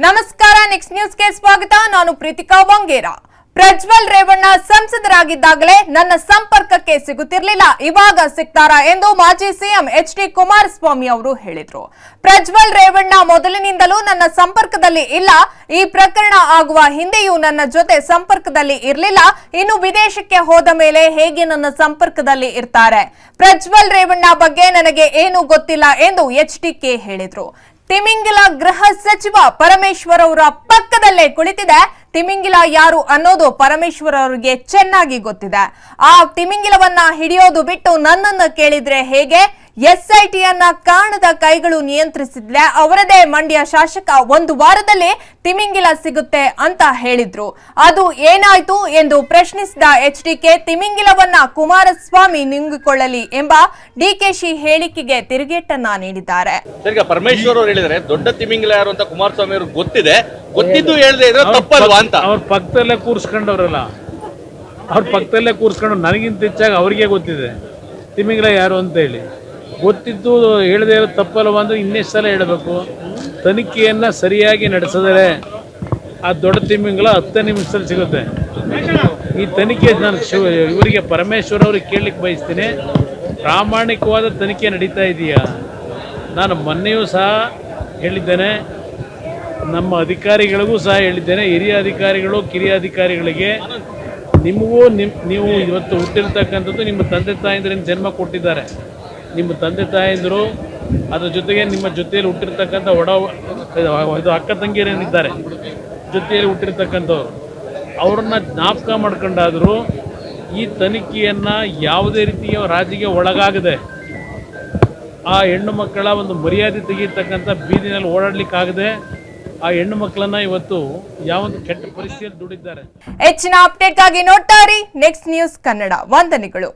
ನಮಸ್ಕಾರ, ನೆಕ್ಸ್ಟ್ ನ್ಯೂಸ್ಗೆ ಸ್ವಾಗತ. ನಾನು ಪ್ರೀತಿಕಾ ಬಂಗೇರ. ಪ್ರಜ್ವಲ್ ರೇವಣ್ಣ ಸಂಸದರಾಗಿದ್ದಾಗಲೇ ನನ್ನ ಸಂಪರ್ಕಕ್ಕೆ ಸಿಗುತ್ತಿರಲಿಲ್ಲ, ಇವಾಗ ಸಿಗ್ತಾರಾ ಎಂದು ಮಾಜಿ ಸಿಎಂ ಎಚ್.ಡಿ. ಕುಮಾರಸ್ವಾಮಿ ಅವರು ಹೇಳಿದ್ರು. ಪ್ರಜ್ವಲ್ ರೇವಣ್ಣ ಮೊದಲಿನಿಂದಲೂ ನನ್ನ ಸಂಪರ್ಕದಲ್ಲಿ ಇಲ್ಲ, ಈ ಪ್ರಕರಣ ಆಗುವ ಹಿಂದೆಯೂ ನನ್ನ ಜೊತೆ ಸಂಪರ್ಕದಲ್ಲಿ ಇರಲಿಲ್ಲ, ಇನ್ನು ವಿದೇಶಕ್ಕೆ ಹೋದ ಮೇಲೆ ಹೇಗೆ ನನ್ನ ಸಂಪರ್ಕದಲ್ಲಿ ಇರ್ತಾರೆ? ಪ್ರಜ್ವಲ್ ರೇವಣ್ಣ ಬಗ್ಗೆ ನನಗೆ ಏನೂ ಗೊತ್ತಿಲ್ಲ ಎಂದು ಎಚ್.ಡಿ.ಕೆ ಹೇಳಿದ್ರು. ತಿಮಿಂಗಿಲ ಗೃಹ ಸಚಿವ ಪರಮೇಶ್ವರ್ ಅವರ ಪಕ್ಕದಲ್ಲೇ ಕುಳಿತಿದೆ. ತಿಮಿಂಗಿಲ ಯಾರು ಅನ್ನೋದು ಪರಮೇಶ್ವರ್ ಅವರಿಗೆ ಚೆನ್ನಾಗಿ ಗೊತ್ತಿದೆ. ಆ ತಿಮಿಂಗಿಲವನ್ನ ಹಿಡಿಯೋದು ಬಿಟ್ಟು ನನ್ನನ್ನು ಕೇಳಿದ್ರೆ ಹೇಗೆ? ಎಸ್ಐಟಿಯನ್ನ ಕಾಣದ ಕೈಗಳು ನಿಯಂತ್ರಿಸಿದ್ರೆ ಅವರದೇ ಮಂಡ್ಯ ಶಾಸಕ ಒಂದು ವಾರದಲ್ಲಿ ತಿಮಿಂಗಿಲ ಸಿಗುತ್ತೆ ಅಂತ ಹೇಳಿದ್ರು. ಅದು ಏನಾಯ್ತು ಎಂದು ಪ್ರಶ್ನಿಸಿದ ಎಚ್.ಡಿ.ಕೆ ತಿಮಿಂಗಿಲವನ್ನ ಕುಮಾರಸ್ವಾಮಿ ನುಂಗಿಕೊಳ್ಳಲಿ ಎಂಬ ಡಿಕೆಶಿ ಹೇಳಿಕೆಗೆ ತಿರುಗೇಟನ್ನ ನೀಡಿದ್ದಾರೆ. ಪರಮೇಶ್ವರ್ ಅವರು ಹೇಳಿದ್ರೆ ದೊಡ್ಡ ತಿಮಿಂಗಿಲ ಯಾರು ಅಂತ ಕುಮಾರಸ್ವಾಮಿ ಅವ್ರಿಗೆ ಗೊತ್ತಿದೆ, ಗೊತ್ತಿದ್ದು ಹೇಳದೆ ಇದ್ರೆ ತಪ್ಪಲ್ವಾ ಅಂತ. ಅವ್ರ ಪಕ್ಕದಲ್ಲೇ ಕೂರಿಸ್ಕೊಂಡವ್ರಲ್ಲ, ಅವ್ರ ಪಕ್ಕದಲ್ಲೇ ಕೂರಿಸ್ಕೊಂಡು ನನಗಿಂತ ಹೆಚ್ಚಾಗಿ ಅವ್ರಿಗೆ ಗೊತ್ತಿದೆ ತಿಮಿಂಗಿಲ ಯಾರು ಅಂತ ಹೇಳಿ. ಗೊತ್ತಿದ್ದು ಹೇಳದೇ ಇರೋ ತಪ್ಪಲ್ವ ಅಂದ್ರೆ ಇನ್ನೆಷ್ಟು ಸಲ ಹೇಳಬೇಕು? ತನಿಖೆಯನ್ನು ಸರಿಯಾಗಿ ನಡೆಸಿದರೆ ಆ ದೊಡ್ಡ ತಿಮಿಂಗಿಲ 10 ನಿಮಿಷದಲ್ಲಿ ಸಿಗುತ್ತೆ. ಈ ತನಿಖೆ ನಾನು ಇವರಿಗೆ ಪರಮೇಶ್ವರ್ ಅವ್ರಿಗೆ ಕೇಳಲಿಕ್ಕೆ ಬಯಸ್ತೀನಿ, ಪ್ರಾಮಾಣಿಕವಾದ ತನಿಖೆ ನಡೀತಾ ಇದೆಯಾ? ನಾನು ಮೊನ್ನೆಯೂ ಸಹ ಹೇಳಿದ್ದೇನೆ, ನಮ್ಮ ಅಧಿಕಾರಿಗಳಿಗೂ ಸಹ ಹೇಳಿದ್ದೇನೆ, ಹಿರಿಯ ಅಧಿಕಾರಿಗಳು ಕಿರಿಯ ಅಧಿಕಾರಿಗಳಿಗೆ, ನೀವು ಇವತ್ತು ಹುಟ್ಟಿರ್ತಕ್ಕಂಥದ್ದು ನಿಮ್ಮ ತಂದೆ ತಾಯಂದ್ರಿಂದ ಜನ್ಮ ಕೊಟ್ಟಿದ್ದಾರೆ. ನಿಮ್ಮ ತಂದೆ ತಾಯಂದಿರು ಅದ್ರ ಜೊತೆಗೆ ನಿಮ್ಮ ಜೊತೆಯಲ್ಲಿ ಹುಟ್ಟಿರ್ತಕ್ಕಂಥ ಅಕ್ಕ ತಂಗಿಯರೇನಿದ್ದಾರೆ ಜೊತೆಯಲ್ಲಿ ಹುಟ್ಟಿರ್ತಕ್ಕಂಥವ್ರು, ಅವ್ರನ್ನ ಜ್ಞಾಪಕ ಮಾಡ್ಕೊಂಡಾದರೂ ಈ ತನಿಖೆಯನ್ನು ಯಾವುದೇ ರೀತಿಯ ರಾಜಿಗೆ ಒಳಗಾಗದೆ ಆ ಹೆಣ್ಣು ಮಕ್ಕಳ ಒಂದು ಮರ್ಯಾದೆ ತೆಗೀತಕ್ಕಂಥ ಬೀದಿನಲ್ಲಿ ಓಡಾಡ್ಲಿಕ್ಕಾಗದೆ ಆ ಹೆಣ್ಣು ಮಕ್ಕಳನ್ನ ಇವತ್ತು ಯಾವೊಂದು ಕೆಟ್ಟ ಪರಿಸ್ಥಿತಿಯಲ್ಲಿ ದುಡಿದ್ದಾರೆ. ಹೆಚ್ಚಿನ ಅಪ್ಡೇಟ್ಗಾಗಿ ನೋಡ್ತಾ ಇರಿ ನೆಕ್ಸ್ಟ್ ನ್ಯೂಸ್ ಕನ್ನಡ. ವಂದನೆಗಳು.